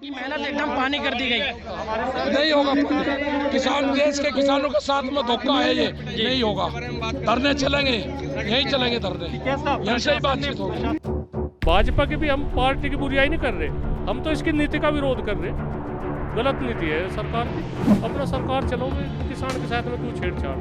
की मेहनत एकदम पानी कर दी गई। नहीं होगा। किसान, देश के किसानों के साथ में धोखा है, ये नहीं होगा। धरने चलेंगे, यही चलेंगे धरने, यहाँ से ही बातचीत होगी। भाजपा की भी हम पार्टी की बुराई नहीं कर रहे, हम तो इसकी नीति का विरोध कर रहे। गलत नीति है सरकार की। अपना सरकार चलोगे, किसान के साथ में क्यों छेड़छाड़।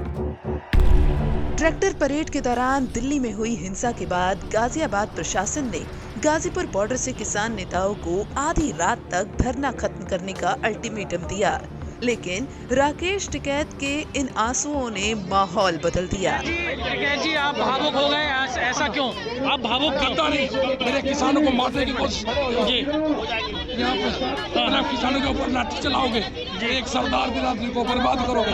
ट्रैक्टर परेड के दौरान दिल्ली में हुई हिंसा के बाद गाजियाबाद प्रशासन ने गाजीपुर बॉर्डर से किसान नेताओं को आधी रात तक धरना खत्म करने का अल्टीमेटम दिया, लेकिन राकेश टिकैत के इन आंसुओं ने माहौल बदल दिया। जी आप भावुक हो गए, ऐसा क्यों? आप भावुक क्यों? मेरे किसानों को मारने की कोशिश जी, यहाँ पे किसानों के ऊपर लाठी चलाओगे, एक सरदार बिरादरी को बर्बाद करोगे,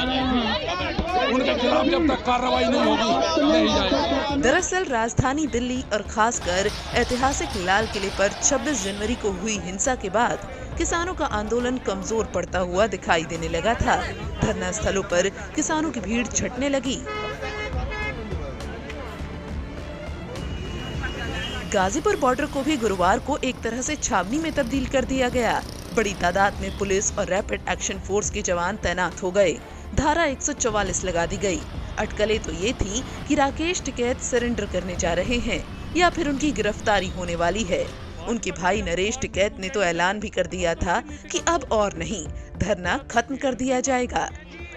उनके खिलाफ जब तक कार्रवाई नहीं होगी नहीं जाएगी। दरअसल राजधानी दिल्ली और खासकर ऐतिहासिक लाल किले पर 26 जनवरी को हुई हिंसा के बाद किसानों का आंदोलन कमजोर पड़ता हुआ दिखाई देने लगा था। धरना स्थलों पर किसानों की भीड़ छटने लगी। गाजीपुर बॉर्डर को भी गुरुवार को एक तरह से छावनी में तब्दील कर दिया गया। बड़ी तादाद में पुलिस और रैपिड एक्शन फोर्स के जवान तैनात हो गए। धारा 144 लगा दी गई। अटकलें तो ये थी कि राकेश टिकैत सरेंडर करने जा रहे हैं या फिर उनकी गिरफ्तारी होने वाली है। उनके भाई नरेश टिकैत ने तो ऐलान भी कर दिया था कि अब और नहीं, धरना खत्म कर दिया जाएगा।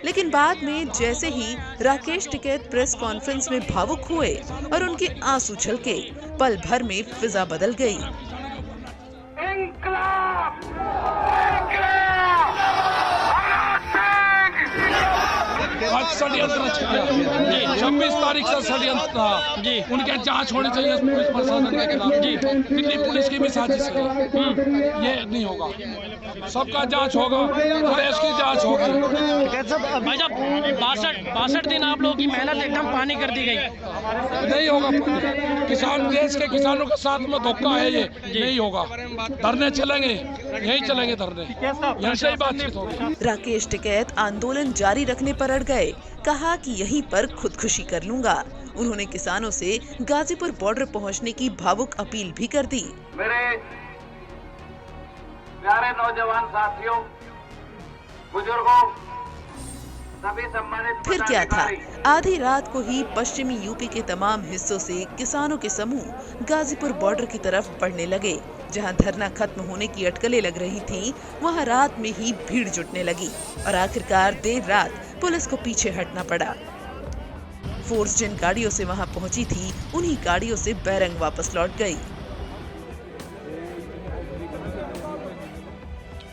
लेकिन बाद में जैसे ही राकेश टिकैत प्रेस कॉन्फ्रेंस में भावुक हुए और उनके आंसू छलके, पल भर में फिजा बदल गई। आज षड्यंत्र रच गया। 26 तारीख से षड्यंत्र था जी। उनके जांच होनी चाहिए पुलिस प्रशासन के खिलाफ जी। दिल्ली पुलिस की भी साजिश है, ये नहीं होगा। सबका जांच होगा, पुलिस की जांच होगी। भाई साहब 62 दिन आप लोगों की मेहनत एकदम पानी कर दी गई। नहीं होगा। किसान, देश के किसानों के साथ में धोखा है, ये नहीं होगा। धरने चलेंगे, यही चलेंगे धरने, यहाँ से ही बातचीत होगी। राकेश टिकैत आंदोलन जारी रखने पर अड़ गए। कहा कि यहीं पर खुदकुशी कर लूंगा। उन्होंने किसानों से गाजीपुर बॉर्डर पहुंचने की भावुक अपील भी कर दी। मेरे प्यारे नौजवान साथियों, बुजुर्गों, सभी सम्मानित फिर क्या था, आधी रात को ही पश्चिमी यूपी के तमाम हिस्सों से किसानों के समूह गाजीपुर बॉर्डर की तरफ बढ़ने लगे। जहां धरना खत्म होने की अटकलें लग रही थीं, वहां रात में ही भीड़ जुटने लगी और आखिरकार देर रात पुलिस को पीछे हटना पड़ा। फोर्स जिन गाड़ियों से वहां पहुंची थी, उन्हीं गाड़ियों से बैरंग वापस लौट गई।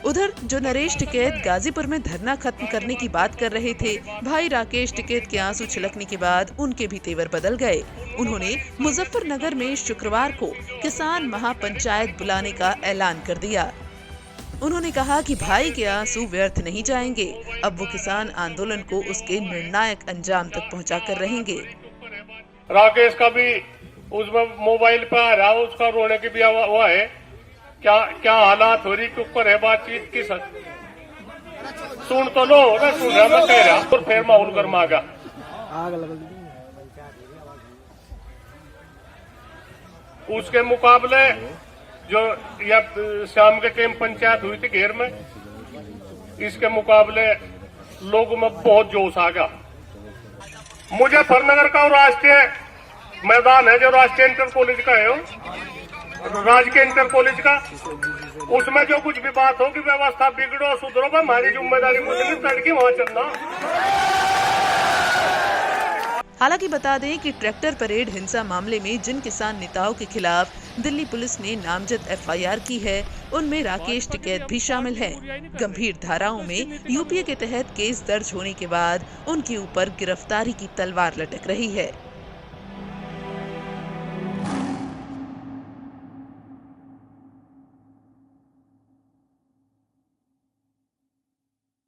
उधर जो नरेश टिकैत गाजीपुर में धरना खत्म करने की बात कर रहे थे, भाई राकेश टिकैत के आंसू छलकने के बाद उनके भी तेवर बदल गए। उन्होंने मुजफ्फरनगर में शुक्रवार को किसान महापंचायत बुलाने का ऐलान कर दिया। उन्होंने कहा कि भाई के आंसू व्यर्थ नहीं जाएंगे। अब वो किसान आंदोलन को उसके निर्णायक अंजाम तक पहुंचा कर रहेंगे। राकेश का भी उसमें मोबाइल पे आ रहा, उसका रोने की भी हुआ है। क्या हालात हो रही के ऊपर है बातचीत की। सुन तो लो ना, सुन रहा मैं कह रहा। और फिर माहौल गर्मा गया। उसके मुकाबले जो या शाम के टाइम पंचायत हुई थी घेर में, इसके मुकाबले लोगों में बहुत जोश आ गया। मुजफ्फरनगर का राष्ट्रीय मैदान है, जो राष्ट्रीय इंटर कॉलेज का है, राजकीय इंटर कॉलेज का, उसमें जो कुछ भी बात होगी, व्यवस्था बिगड़ो सुधरो, हमारी जिम्मेदारी कुछ नहीं, तड़की वहां चलना। हालांकि बता दें कि ट्रैक्टर परेड हिंसा मामले में जिन किसान नेताओं के खिलाफ दिल्ली पुलिस ने नामजद FIR की है, उनमें राकेश टिकैत भी शामिल हैं। गंभीर धाराओं में यूपीए के तहत केस दर्ज होने के बाद उनके ऊपर गिरफ्तारी की तलवार लटक रही है।